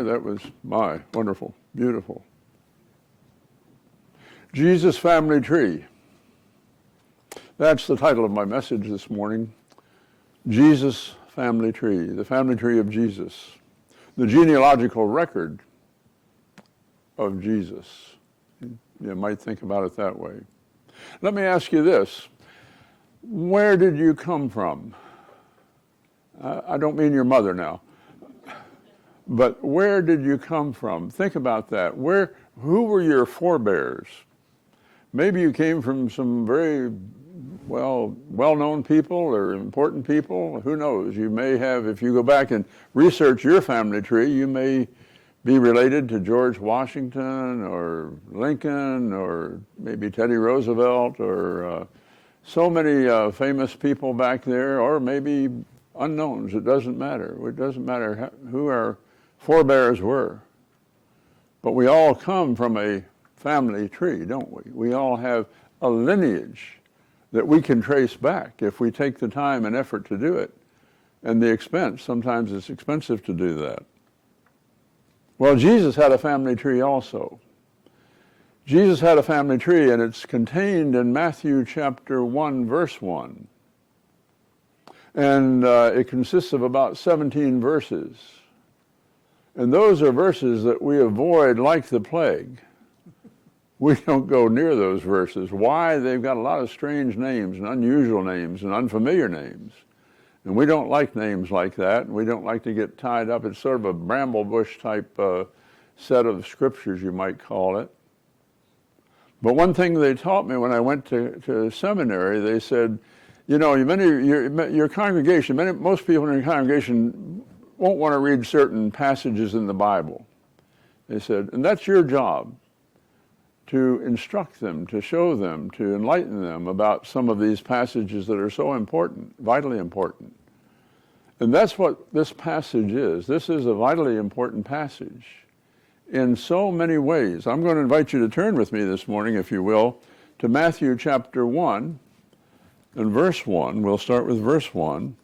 That was wonderful, beautiful. Jesus Family Tree. That's the title of my message this morning. Jesus Family Tree, the family tree of Jesus, the genealogical record of Jesus. You might think about it that way. Let me ask you this. Where did you come from? I don't mean your mother now. But where did you come from? Think about that. Who were your forebears? Maybe you came from some very well-known people or important people. Who knows? You may have, if you go back and research your family tree, you may be related to George Washington or Lincoln or maybe Teddy Roosevelt or so many famous people back there, or maybe unknowns. It doesn't matter. It doesn't matter who our forebears were. But we all come from a family tree, don't we? We all have a lineage that we can trace back if we take the time and effort to do it. And the expense, sometimes it's expensive to do that. Well, Jesus had a family tree also. Jesus had a family tree, and it's contained in Matthew chapter 1, verse 1. And it consists of about 17 verses. And those are verses that we avoid like the plague. We don't go near those verses. Why? They've got a lot of strange names and unusual names and unfamiliar names. And we don't like names like that. We don't like to get tied up. It's sort of a bramble bush type set of scriptures, you might call it. But one thing they taught me when I went to seminary, they said, you know, your congregation, most people in your congregation won't want to read certain passages in the Bible. They said, and that's your job, to instruct them, to show them, to enlighten them about some of these passages that are so important, vitally important. And that's what this passage is. This is a vitally important passage in so many ways. I'm going to invite you to turn with me this morning, if you will, to Matthew chapter 1 and verse 1. We'll start with verse 1.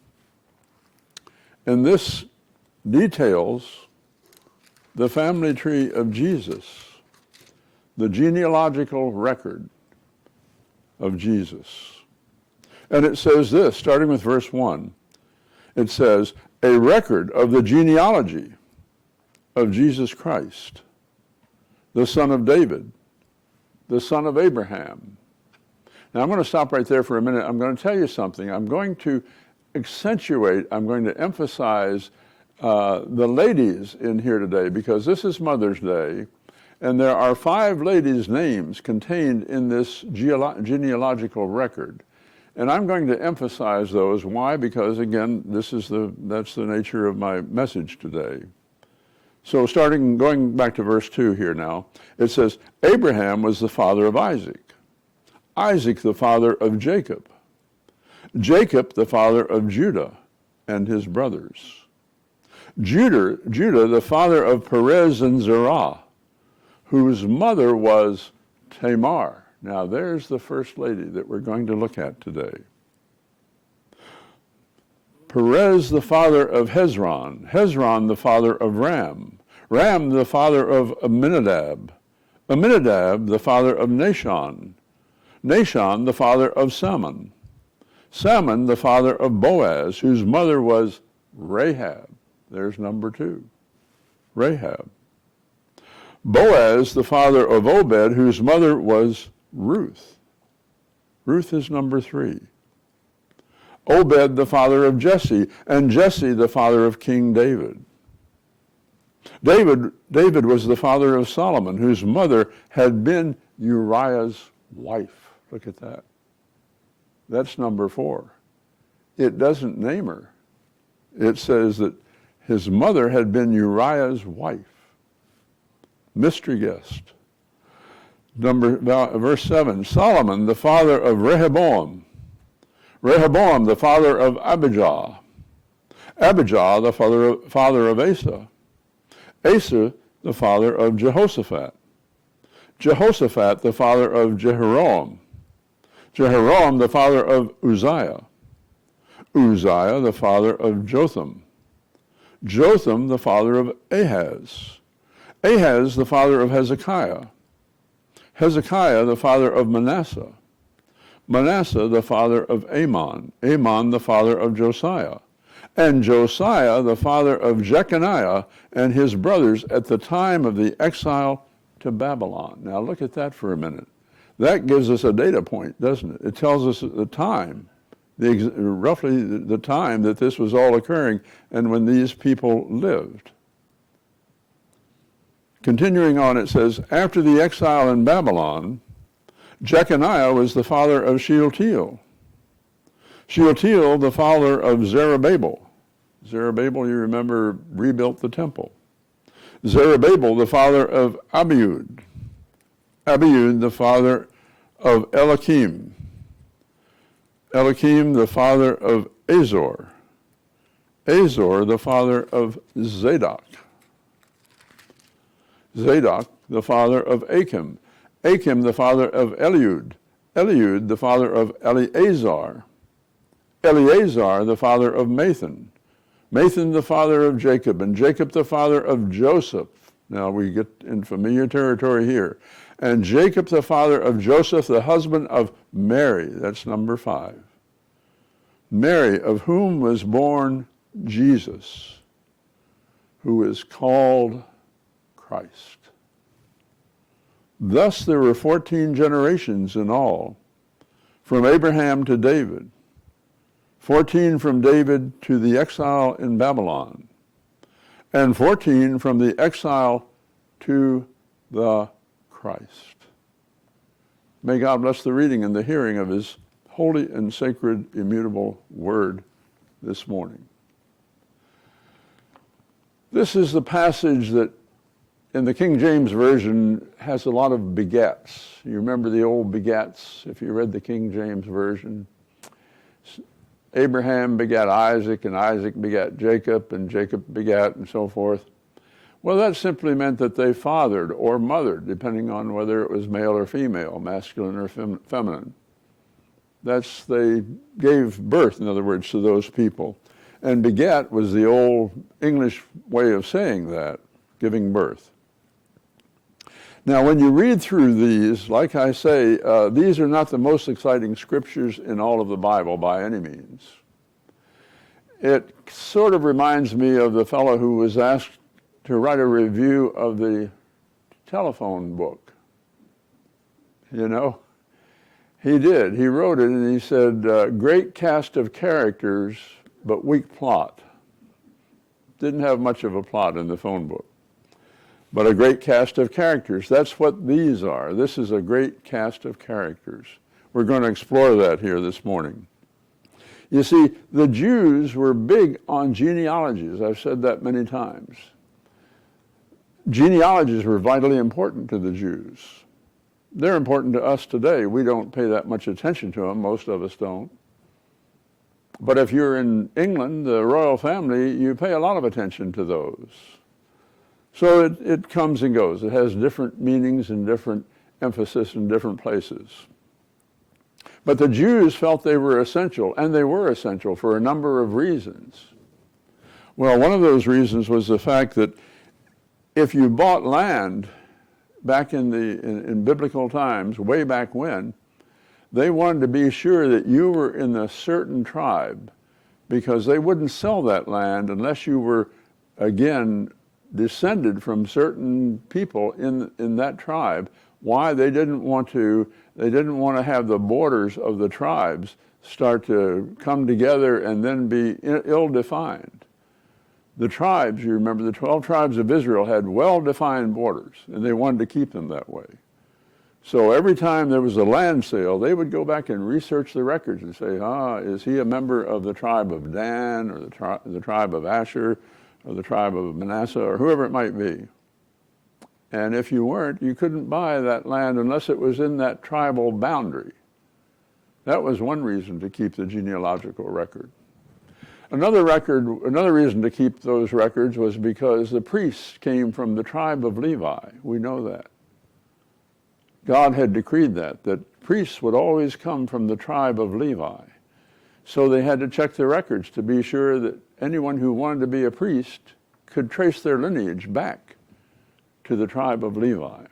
And this details the family tree of Jesus, the genealogical record of Jesus. And it says this, starting with verse 1. It says, a record of the genealogy of Jesus Christ, the son of David, the son of Abraham. Now I'm going to stop right there for a minute. I'm going to tell you something. I'm going to accentuate, I'm going to emphasize the ladies in here today, because this is Mother's Day, and there are 5 ladies' names contained in this genealogical record. And I'm going to emphasize those. Why? Because, again, that's the nature of my message today. So going back to verse 2 here now, it says, Abraham was the father of Isaac, Isaac the father of Jacob, Jacob the father of Judah and his brothers, Judah the father of Perez and Zerah, whose mother was Tamar. Now there's the first lady that we're going to look at today. Perez the father of Hezron, Hezron the father of Ram, Ram the father of Amminadab, Amminadab the father of Nahshon, Nahshon the father of Salmon, Salmon the father of Boaz, whose mother was Rahab. There's number 2, Rahab. Boaz the father of Obed, whose mother was Ruth. Ruth is number 3. Obed the father of Jesse, and Jesse the father of King David. David was the father of Solomon, whose mother had been Uriah's wife. Look at that. That's number 4. It doesn't name her. It says that his mother had been Uriah's wife. Mystery guest. Verse 7, Solomon, the father of Rehoboam. Rehoboam, the father of Abijah. Abijah, the father of Asa. Asa, the father of Jehoshaphat. Jehoshaphat, the father of Jehoram. Jehoram, the father of Uzziah. Uzziah, the father of Jotham. Jotham, the father of Ahaz. Ahaz, the father of Hezekiah. Hezekiah, the father of Manasseh. Manasseh, the father of Amon. Amon, the father of Josiah. And Josiah, the father of Jeconiah and his brothers at the time of the exile to Babylon. Now look at that for a minute. That gives us a data point, doesn't it? It tells us the time, roughly the time that this was all occurring and when these people lived. Continuing on, it says, after the exile in Babylon, Jeconiah was the father of Shealtiel. Shealtiel, the father of Zerubbabel. Zerubbabel, you remember, rebuilt the temple. Zerubbabel, the father of Abiud. Abiud, the father of Eliakim. Eliakim, the father of Azor. Azor, the father of Zadok. Zadok, the father of Achim. Achim, the father of Eliud. Eliud, the father of Eleazar. Eleazar, the father of Mathan. Mathan, the father of Jacob, and Jacob, the father of Joseph. Now we get in familiar territory here. And Jacob, the father of Joseph, the husband of Mary. That's number 5. Mary, of whom was born Jesus, who is called Christ. Thus there were 14 generations in all, from Abraham to David, 14 from David to the exile in Babylon, and 14 from the exile to the Christ. May God bless the reading and the hearing of his holy and sacred, immutable word this morning. This is the passage that in the King James Version has a lot of begets. You remember the old begets, if you read the King James Version. Abraham begat Isaac, and Isaac begat Jacob, and Jacob begat, and so forth. Well, that simply meant that they fathered or mothered, depending on whether it was male or female, masculine or feminine. They gave birth, in other words, to those people. And beget was the old English way of saying that, giving birth. Now, when you read through these, like I say, these are not the most exciting scriptures in all of the Bible by any means. It sort of reminds me of the fellow who was asked to write a review of the telephone book. You know, he did. He wrote it and he said, great cast of characters, but weak plot. Didn't have much of a plot in the phone book. But a great cast of characters. That's what these are. This is a great cast of characters. We're going to explore that here this morning. You see, the Jews were big on genealogies. I've said that many times. Genealogies were vitally important to the Jews. They're important to us today. We don't pay that much attention to them. Most of us don't. But if you're in England, the royal family, you pay a lot of attention to those. So it comes and goes. It has different meanings and different emphasis in different places. But the Jews felt they were essential, and they were essential for a number of reasons. Well, one of those reasons was the fact that if you bought land back in biblical times, way back when, they wanted to be sure that you were in a certain tribe, because they wouldn't sell that land unless you were, again, descended from certain people in that tribe. Why? They didn't want to have the borders of the tribes start to come together and then be ill-defined. The tribes, you remember, the 12 tribes of Israel had well-defined borders, and they wanted to keep them that way. So every time there was a land sale, they would go back and research the records and say, is he a member of the tribe of Dan, or the tribe of Asher, or the tribe of Manasseh, or whoever it might be. And if you weren't, you couldn't buy that land unless it was in that tribal boundary. That was one reason to keep the genealogical record. Another reason to keep those records was because the priests came from the tribe of Levi. We know that. God had decreed that priests would always come from the tribe of Levi. So they had to check the records to be sure that anyone who wanted to be a priest could trace their lineage back to the tribe of Levi.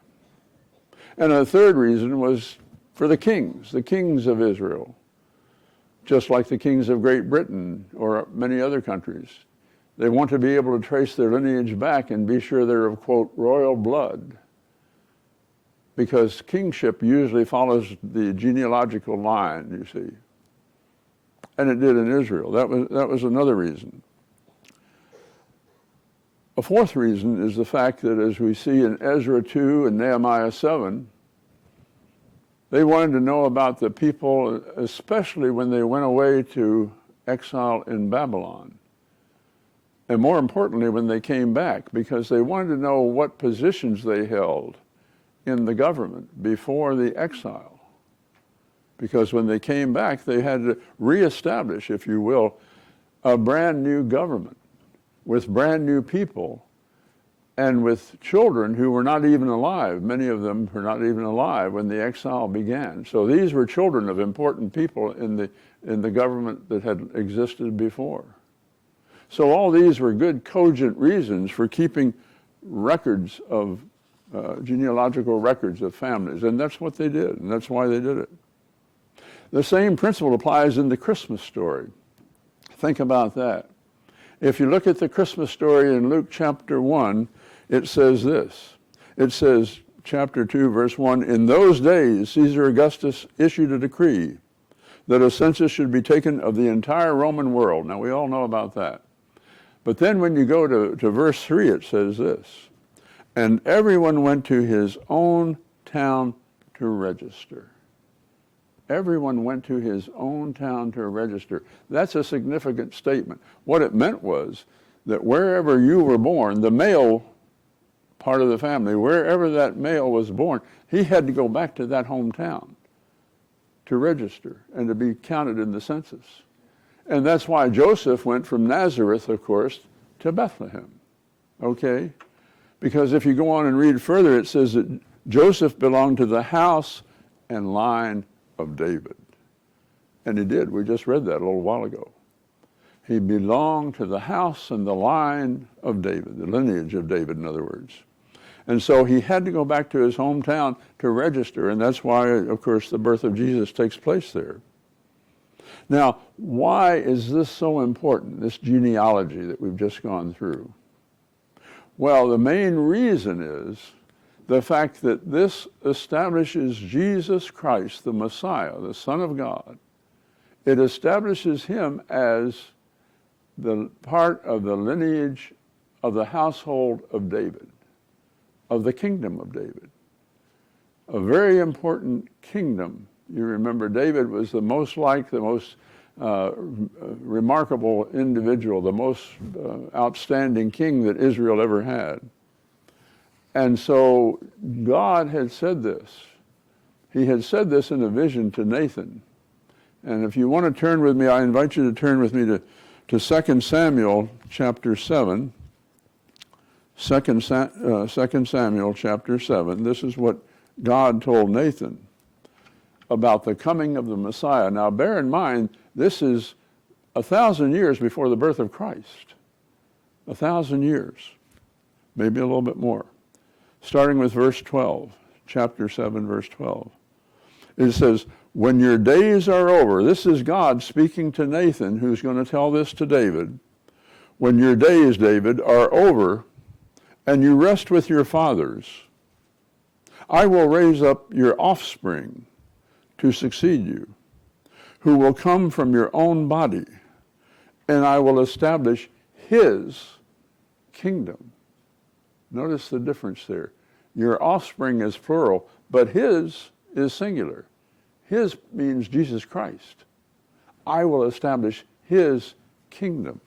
And a third reason was for the kings of Israel, just like the kings of Great Britain or many other countries. They want to be able to trace their lineage back and be sure they're of, quote, royal blood, because kingship usually follows the genealogical line, you see. And it did in Israel. That was another reason. A fourth reason is the fact that, as we see in Ezra 2 and Nehemiah 7, they wanted to know about the people, especially when they went away to exile in Babylon. And more importantly, when they came back, because they wanted to know what positions they held in the government before the exile. Because when they came back, they had to reestablish, if you will, a brand new government with brand new people and with children who were not even alive. Many of them were not even alive when the exile began. So these were children of important people in the government that had existed before. So all these were good, cogent reasons for keeping records of genealogical records of families, and that's what they did, and that's why they did it. The same principle applies in the Christmas story. Think about that. If you look at the Christmas story in Luke chapter 1, it says this. It says, chapter 2, verse 1, "In those days Caesar Augustus issued a decree that a census should be taken of the entire Roman world." Now, we all know about that. But then when you go to verse 3, it says this, "And everyone went to his own town to register." Everyone went to his own town to register. That's a significant statement. What it meant was that wherever you were born, the male part of the family, wherever that male was born, he had to go back to that hometown to register and to be counted in the census. And that's why Joseph went from Nazareth, of course, to Bethlehem. Okay? Because if you go on and read further, it says that Joseph belonged to the house and line of David. And he did. We just read that a little while ago. He belonged to the house and the line of David, the lineage of David, in other words. And so he had to go back to his hometown to register, and that's why, of course, the birth of Jesus takes place there. Now, why is this so important, this genealogy that we've just gone through? Well, the main reason is the fact that this establishes Jesus Christ, the Messiah, the Son of God. It establishes him as the part of the lineage of the household of David, of the kingdom of David. A very important kingdom. You remember David was the most remarkable individual, the most outstanding king that Israel ever had. And so God had said this. He had said this in a vision to Nathan. And if you want to turn with me, I invite you to turn with me to 2 Samuel chapter 7. 2 Samuel chapter 7. This is what God told Nathan about the coming of the Messiah. Now bear in mind, this is 1,000 years before the birth of Christ. 1,000 years, maybe a little bit more. Starting with verse 12, chapter 7, verse 12. It says, "When your days are over," this is God speaking to Nathan, who's going to tell this to David. "When your days, David, are over, and you rest with your fathers, I will raise up your offspring to succeed you, who will come from your own body, and I will establish his kingdom." Notice the difference there. Your offspring is plural, but his is singular. His means Jesus Christ. I will establish his kingdom.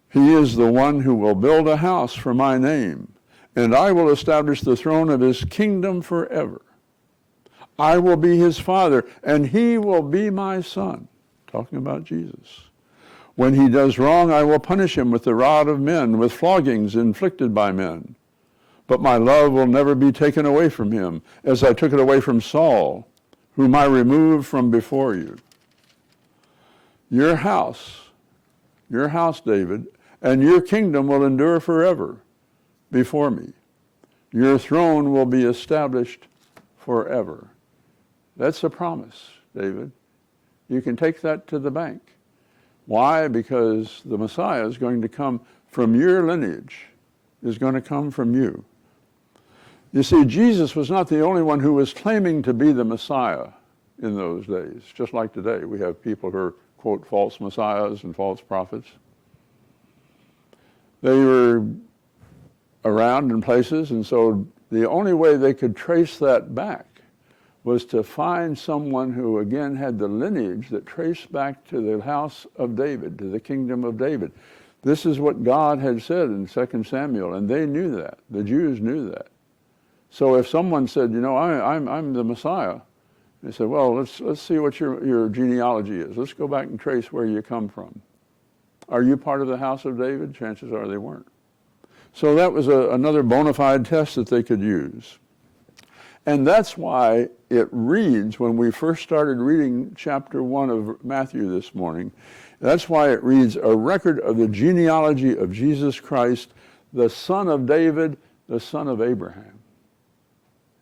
He is the one who will build a house for my name, and I will establish the throne of his kingdom forever. I will be his father, and he will be my son. Talking about Jesus. When he does wrong, I will punish him with the rod of men, with floggings inflicted by men. But my love will never be taken away from him, as I took it away from Saul, whom I removed from before you. your house, David, and your kingdom will endure forever before me. Your throne will be established forever. That's a promise, David. You can take that to the bank. Why? Because the Messiah is going to come from your lineage, is going to come from you. You see, Jesus was not the only one who was claiming to be the Messiah in those days. Just like today, we have people who are, quote, false messiahs and false prophets. They were around in places, and so the only way they could trace that back was to find someone who, again, had the lineage that traced back to the house of David, to the kingdom of David. This is what God had said in 2 Samuel, and they knew that. The Jews knew that. So if someone said, you know, I'm the Messiah, they said, well, let's see what your genealogy is. Let's go back and trace where you come from. Are you part of the house of David? Chances are they weren't. So that was another bona fide test that they could use. And that's why it reads, when we first started reading chapter 1 of Matthew this morning, that's why it reads, a record of the genealogy of Jesus Christ, the son of David, the son of Abraham.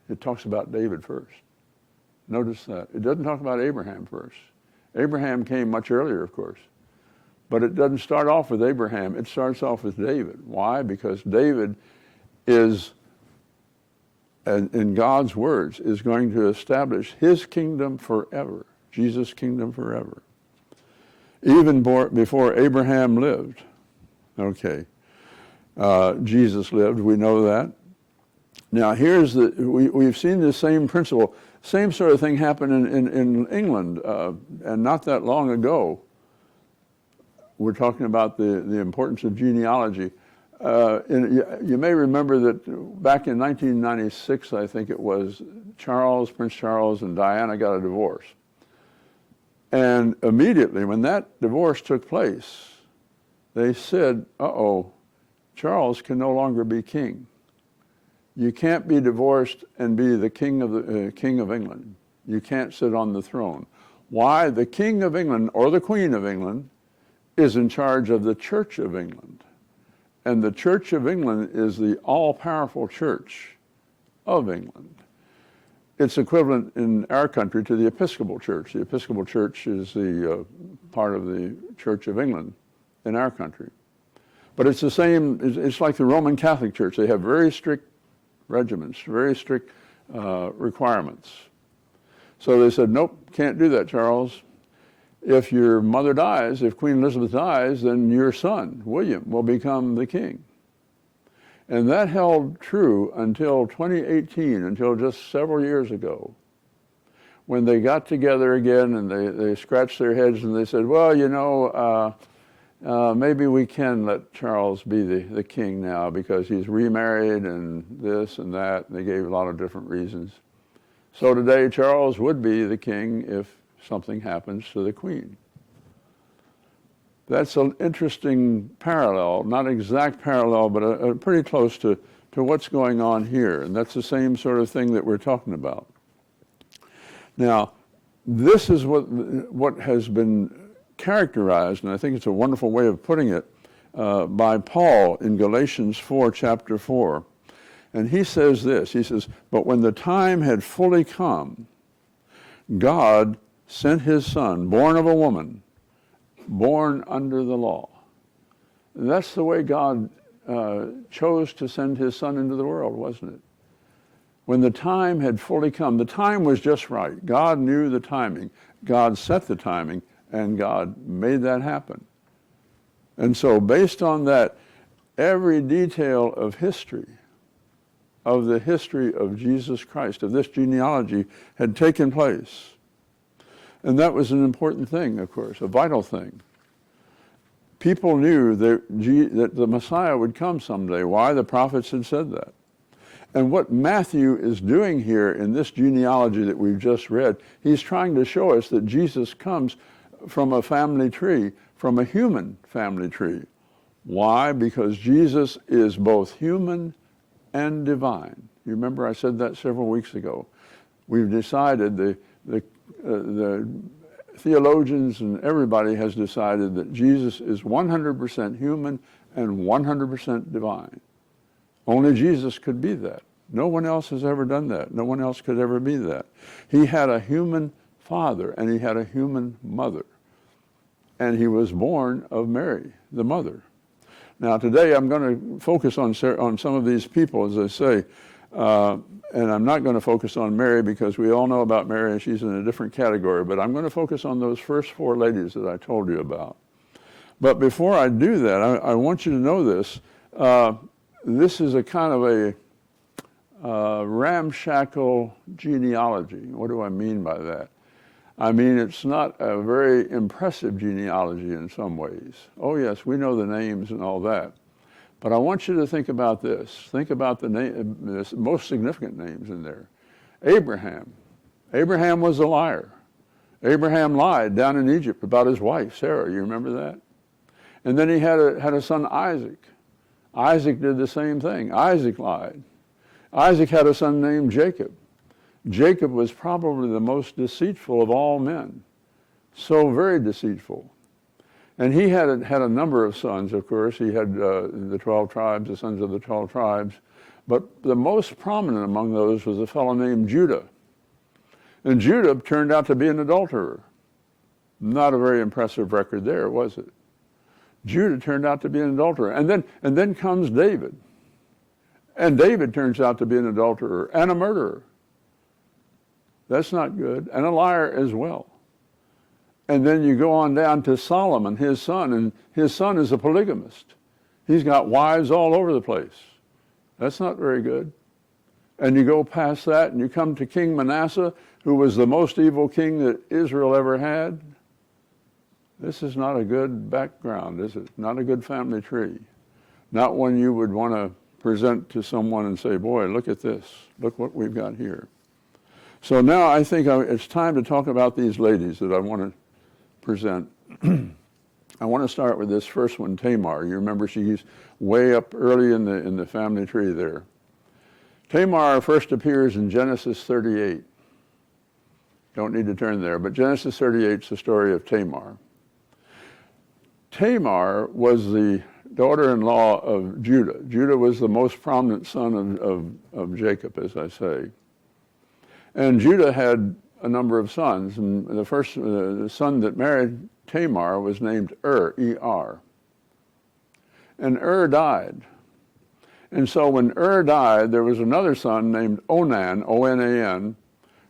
It talks about David first. Notice that. It doesn't talk about Abraham first. Abraham came much earlier, of course. But it doesn't start off with Abraham. It starts off with David. Why? Because David is, in God's words, is going to establish his kingdom forever, Jesus' kingdom forever. Even before Abraham lived. Okay. Jesus lived, we know that. Now here's we've seen the same principle. Same sort of thing happened in England, and not that long ago. We're talking about the importance of genealogy. You may remember that back in 1996, I think it was, Prince Charles and Diana got a divorce. And immediately when that divorce took place, they said, uh-oh, Charles can no longer be king. You can't be divorced and be the king of England. You can't sit on the throne. Why? The king of England or the queen of England is in charge of the Church of England. And the Church of England is the all-powerful Church of England. It's equivalent in our country to the Episcopal Church. The Episcopal Church is the part of the Church of England in our country. But it's the same, it's like the Roman Catholic Church. They have very strict regiments, very strict requirements. So they said, nope, can't do that, Charles. If your mother dies, if Queen Elizabeth dies, then your son, William, will become the king. And that held true until 2018, until just several years ago, when they got together again and they scratched their heads and they said, well, you know, maybe we can let Charles be the king now because he's remarried and this and that. And they gave a lot of different reasons. So today, Charles would be the king if something happens to the queen. That's an interesting parallel, not exact parallel, but pretty close to what's going on here. And that's the same sort of thing that we're talking about. Now, this is what has been characterized, and I think it's a wonderful way of putting it, by Paul in Galatians 4, chapter 4. And he says this, he says, but when the time had fully come, God sent his son, born of a woman, born under the law. And that's the way God chose to send his son into the world, wasn't it? When the time had fully come, the time was just right. God knew the timing. God set the timing, and God made that happen. And so based on that, every detail of history, of the history of Jesus Christ, of this genealogy, had taken place. And that was an important thing, of course, a vital thing. People knew that the Messiah would come someday. Why? The prophets had said that. And what Matthew is doing here in this genealogy that we've just read, he's trying to show us that Jesus comes from a family tree, from a human family tree. Why? Because Jesus is both human and divine. You remember I said that several weeks ago. We've decided the theologians and everybody has decided that Jesus is 100% human and 100% divine. Only Jesus could be that. No one else has ever done that. No one else could ever be that. He had a human father and he had a human mother. And he was born of Mary, the mother. Now today I'm going to focus on some of these people, as I say, and I'm not going to focus on Mary because we all know about Mary and she's in a different category, but I'm going to focus on those first four ladies that I told you about. But before I do that, I want you to know this. This is a kind of a ramshackle genealogy. What do I mean by that? I mean, it's not a very impressive genealogy in some ways. Oh yes, we know the names and all that. But I want you to think about this. Think about the most significant names in there. Abraham. Abraham was a liar. Abraham lied down in Egypt about his wife, Sarah. You remember that? And then he had a son, Isaac. Isaac did the same thing. Isaac lied. Isaac had a son named Jacob. Jacob was probably the most deceitful of all men. So very deceitful. And he had a number of sons, of course. He had the 12 tribes, the sons of the 12 tribes. But the most prominent among those was a fellow named Judah. And Judah turned out to be an adulterer. Not a very impressive record there, was it? Judah turned out to be an adulterer. And then comes David. And David turns out to be an adulterer and a murderer. That's not good. And a liar as well. And then you go on down to Solomon, his son, and his son is a polygamist. He's got wives all over the place. That's not very good. And you go past that and you come to King Manasseh, who was the most evil king that Israel ever had. This is not a good background, is it? Not a good family tree. Not one you would want to present to someone and say, boy, look at this. Look what we've got here. So now I think it's time to talk about these ladies that I want to present. I want to start with this first one, Tamar. You remember she's way up early in the family tree there. Tamar first appears in Genesis 38. Don't need to turn there, but Genesis 38 is the story of Tamar. Tamar was the daughter-in-law of Judah. Judah was the most prominent son of Jacob, as I say. And Judah had a number of sons, and the first the son that married Tamar was named E-R. And died. And so when died, there was another son named Onan, O-N-A-N,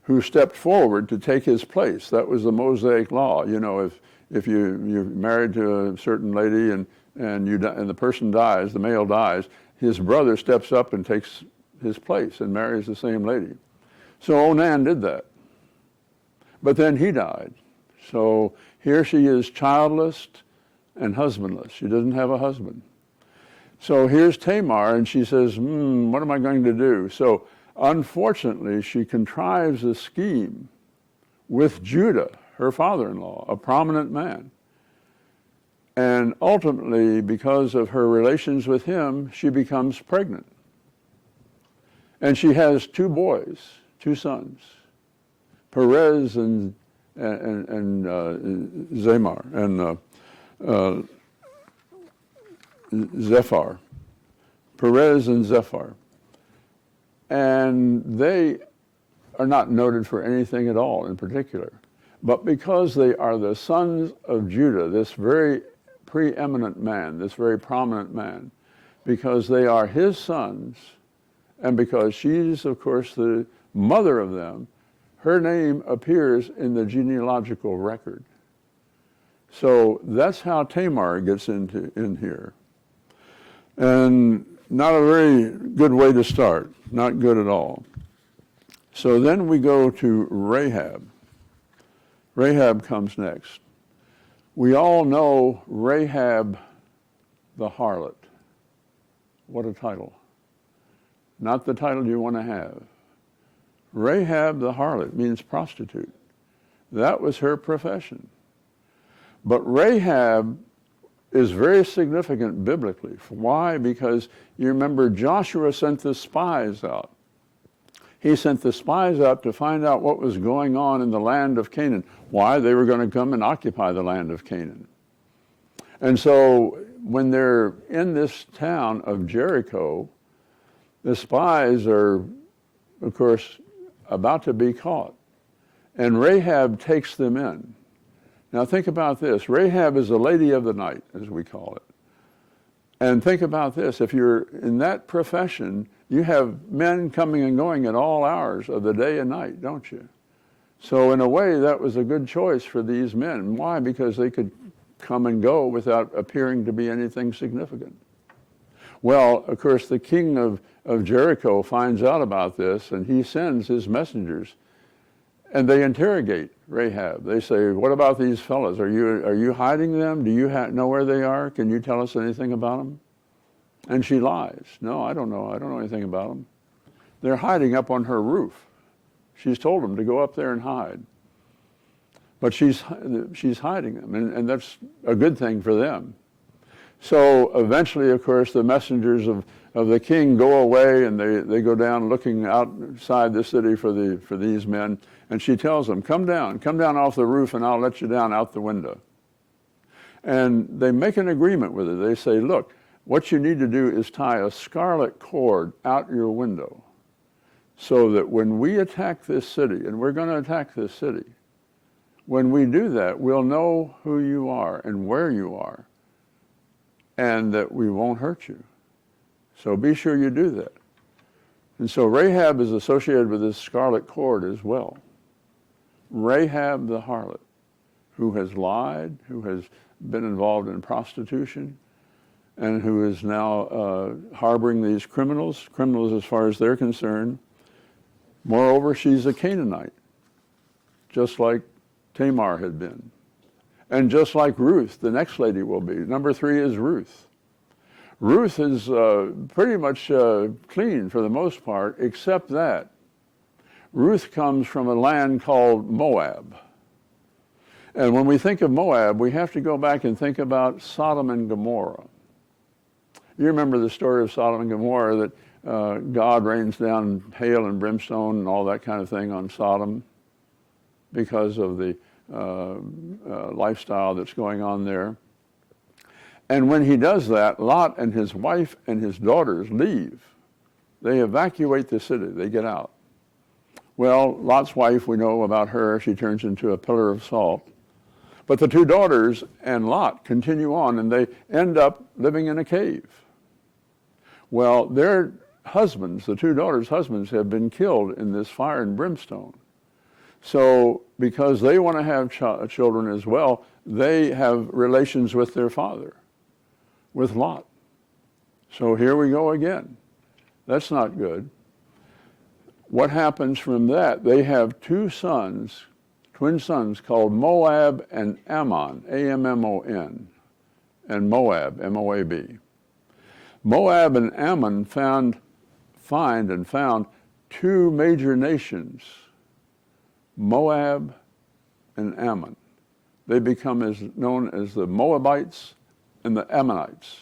who stepped forward to take his place. That was the Mosaic law. You know, if you're married to a certain lady and the person dies, the male dies, his brother steps up and takes his place and marries the same lady. So Onan did that. But then he died. So here she is childless and husbandless. She doesn't have a husband. So here's Tamar, and she says, what am I going to do? So unfortunately, she contrives a scheme with Judah, her father-in-law, a prominent man. And ultimately, because of her relations with him, she becomes pregnant. And she has two boys, two sons, Perez and Zamar and Zephyr. Perez and Zephyr. And they are not noted for anything at all in particular. But because they are the sons of Judah, this very preeminent man, this very prominent man, because they are his sons, and because she's, of course, the mother of them, her name appears in the genealogical record. So that's how Tamar gets in here. And not a very good way to start, not good at all. So then we go to Rahab. Rahab comes next. We all know Rahab the harlot. What a title. Not the title you want to have. Rahab the harlot means prostitute. That was her profession. But Rahab is very significant biblically. Why? Because you remember Joshua sent the spies out. he sent the spies out to find out what was going on in the land of Canaan. Why? They were going to come and occupy the land of Canaan. And so when they're in this town of Jericho, the spies are, of course, about to be caught. And Rahab takes them in. Now think about this. Rahab is a lady of the night, as we call it. And think about this. If you're in that profession, you have men coming and going at all hours of the day and night, don't you? So in a way, that was a good choice for these men. Why? Because they could come and go without appearing to be anything significant. Well, of course, the king of Jericho finds out about this, and he sends his messengers, and they interrogate Rahab. They say, what about these fellows? Are you hiding them? Do you know where they are? Can you tell us anything about them? And she lies. No, I don't know. I don't know anything about them. They're hiding up on her roof. She's told them to go up there and hide. But she's hiding them, and that's a good thing for them. So eventually, of course, the messengers of the king go away, and they go down looking outside the city for these men. And she tells them, come down off the roof, and I'll let you down out the window. And they make an agreement with her. They say, look, what you need to do is tie a scarlet cord out your window so that when we attack this city, and we're going to attack this city, when we do that, we'll know who you are and where you are, and that we won't hurt you. So be sure you do that. And so Rahab is associated with this scarlet cord as well. Rahab the harlot, who has lied, who has been involved in prostitution, and who is now harboring these criminals as far as they're concerned. Moreover, she's a Canaanite, just like Tamar had been. And just like Ruth, the next lady will be. Number 3 is Ruth. Ruth is pretty much clean for the most part, except that Ruth comes from a land called Moab. And when we think of Moab, we have to go back and think about Sodom and Gomorrah. You remember the story of Sodom and Gomorrah, that God rains down hail and brimstone and all that kind of thing on Sodom because of the lifestyle that's going on there. And when he does that, Lot and his wife and his daughters leave. They evacuate the city. They get out. Well, Lot's wife, we know about her. She turns into a pillar of salt. But the 2 daughters and Lot continue on, and they end up living in a cave. Well, their husbands, the 2 daughters' husbands, have been killed in this fire and brimstone. So because they want to have children as well, they have relations with their father, with Lot. So here we go again. That's not good. What happens from that? They have 2 sons, twin sons, called Moab and Ammon, A-M-M-O-N, and Moab, M-O-A-B. Moab and Ammon found 2 major nations, Moab and Ammon. They become known as the Moabites and the Ammonites.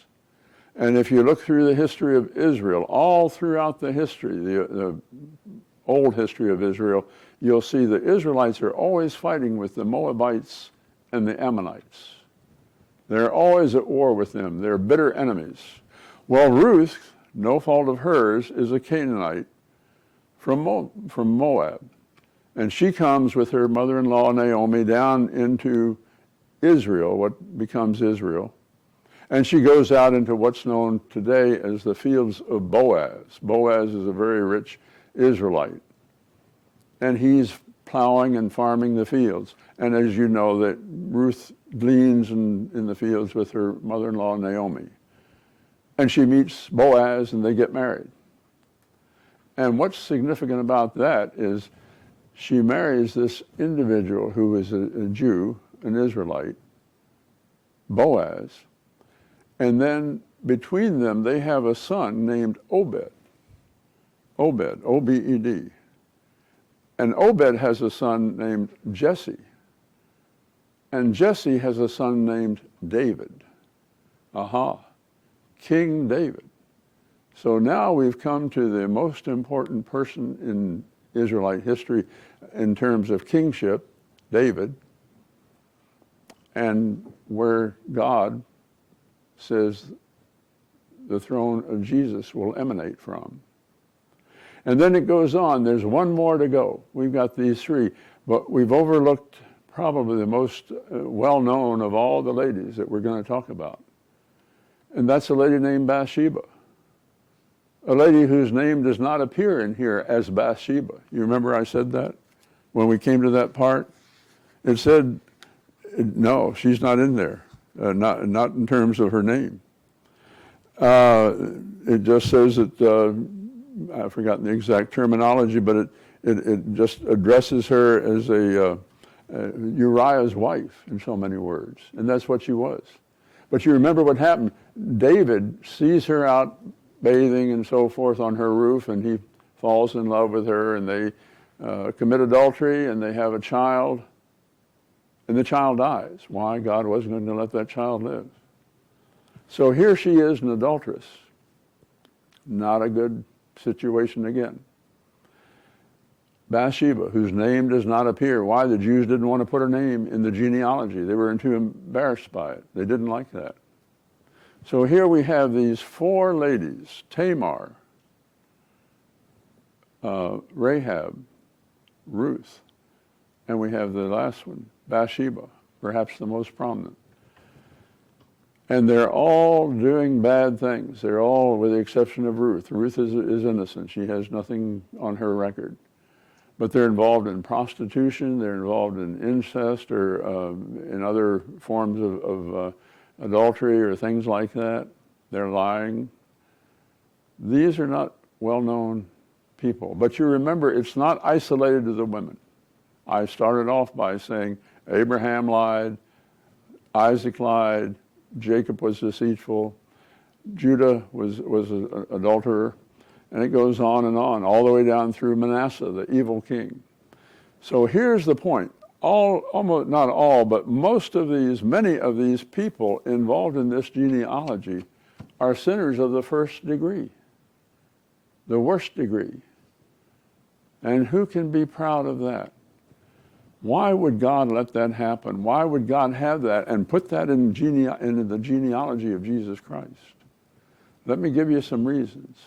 And if you look through the history of Israel, all throughout the history, the old history of Israel, you'll see the Israelites are always fighting with the Moabites and the Ammonites. They're always at war with them. They're bitter enemies. Well, Ruth, no fault of hers, is a Canaanite from Moab. And she comes with her mother-in-law Naomi down into Israel, what becomes Israel. And she goes out into what's known today as the fields of Boaz. Boaz is a very rich Israelite. And he's plowing and farming the fields. And as you know, that Ruth gleans in the fields with her mother-in-law Naomi. And she meets Boaz and they get married. And what's significant about that is she marries this individual who is a Jew, an Israelite, Boaz. And then between them, they have a son named Obed. Obed, O-B-E-D. And Obed has a son named Jesse. And Jesse has a son named David. Aha, King David. So now we've come to the most important person in Israelite history in terms of kingship, David, and where God says the throne of Jesus will emanate from. And then it goes on. There's one more to go. We've got these three, but we've overlooked probably the most well-known of all the ladies that we're going to talk about. And that's a lady named Bathsheba. A lady whose name does not appear in here as Bathsheba. You remember I said that when we came to that part? It said, no, she's not in there, not in terms of her name. It just says that, I've forgotten the exact terminology, but it just addresses her as Uriah's wife in so many words, and that's what she was. But you remember what happened. David sees her out bathing and so forth on her roof, and he falls in love with her, and they commit adultery, and they have a child, and the child dies. Why? God wasn't going to let that child live. So here she is, an adulteress. Not a good situation again. Bathsheba, whose name does not appear. Why? The Jews didn't want to put her name in the genealogy. They were too embarrassed by it. They didn't like that. So here we have these four ladies, Tamar, Rahab, Ruth, and we have the last one, Bathsheba, perhaps the most prominent. And they're all doing bad things. They're all, with the exception of Ruth. Ruth is innocent. She has nothing on her record. But they're involved in prostitution. They're involved in incest or in other forms of adultery or things like that. They're lying. These are not well-known people. But you remember, it's not isolated to the women. I started off by saying Abraham lied, Isaac lied, Jacob was deceitful, Judah was an adulterer, and it goes on, all the way down through Manasseh, the evil king. So here's the point. Almost not all, but many of these people involved in this genealogy are sinners of the first degree, the worst degree. And who can be proud of that? Why would God let that happen? Why would God have that and put that into the genealogy of Jesus Christ? Let me give you some reasons.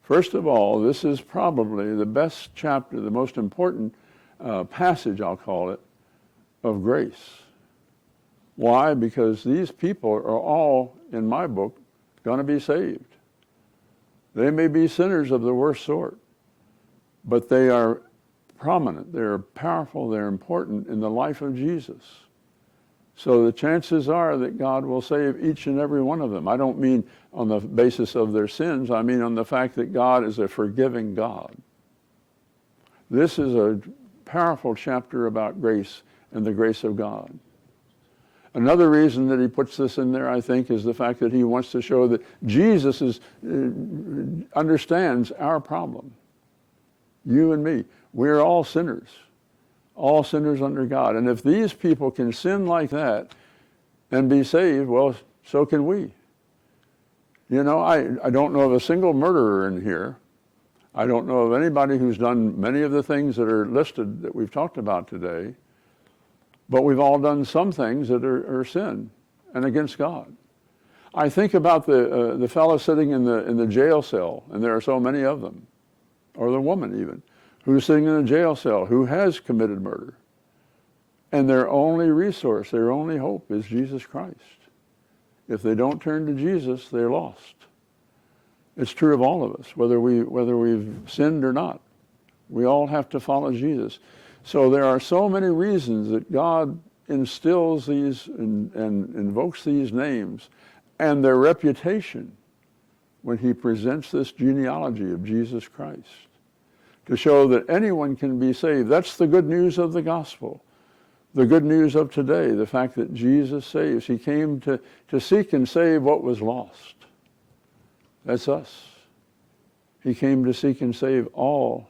First of all, this is probably the best chapter, the most important passage, I'll call it, of grace. Why? Because these people are all, in my book, going to be saved. They may be sinners of the worst sort, but they are prominent, they're powerful, they're important in the life of Jesus. So the chances are that God will save each and every one of them. I don't mean on the basis of their sins, I mean on the fact that God is a forgiving God. This is a powerful chapter about grace and the grace of God. Another reason that he puts this in there, I think, is the fact that he wants to show that Jesus understands our problem. You and me. We're all sinners under God. And if these people can sin like that and be saved, well, so can we. You know, I don't know of a single murderer in here. I don't know of anybody who's done many of the things that are listed that we've talked about today, but we've all done some things that are sin and against God. I think about the fellow sitting in the jail cell, and there are so many of them, or the woman even, who's sitting in a jail cell, who has committed murder. And their only resource, their only hope is Jesus Christ. If they don't turn to Jesus, they're lost. It's true of all of us, whether we've sinned or not. We all have to follow Jesus. So there are so many reasons that God instills these and invokes these names and their reputation when he presents this genealogy of Jesus Christ, to show that anyone can be saved. That's the good news of the gospel. The good news of today, the fact that Jesus saves. He came to seek and save what was lost. That's us. He came to seek and save all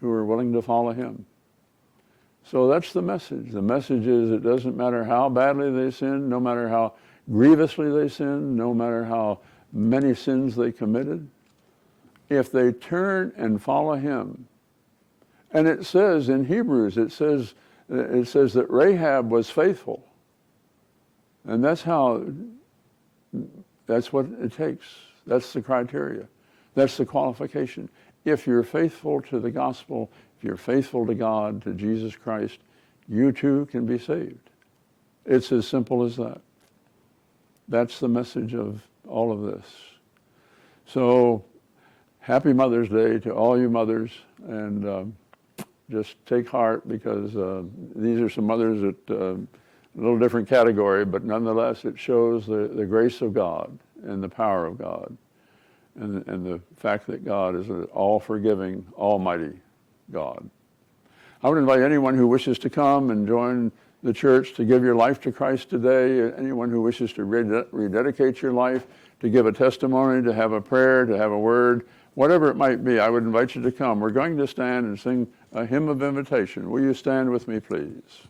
who are willing to follow him. So that's the message. The message is it doesn't matter how badly they sin, no matter how grievously they sin, no matter how many sins they committed, if they turn and follow him. And it says in Hebrews, it says that Rahab was faithful. And that's what it takes. That's the criteria. That's the qualification. If you're faithful to the gospel, if you're faithful to God, to Jesus Christ, you too can be saved. It's as simple as that. That's the message of all of this. So, happy Mother's Day to all you mothers, and just take heart, because these are some mothers that a little different category, but nonetheless it shows the grace of God and the power of God, and the fact that God is an all-forgiving, almighty God. I would invite anyone who wishes to come and join the church to give your life to Christ today, anyone who wishes to rededicate your life, to give a testimony, to have a prayer, to have a word, whatever it might be, I would invite you to come. We're going to stand and sing a hymn of invitation. Will you stand with me, please?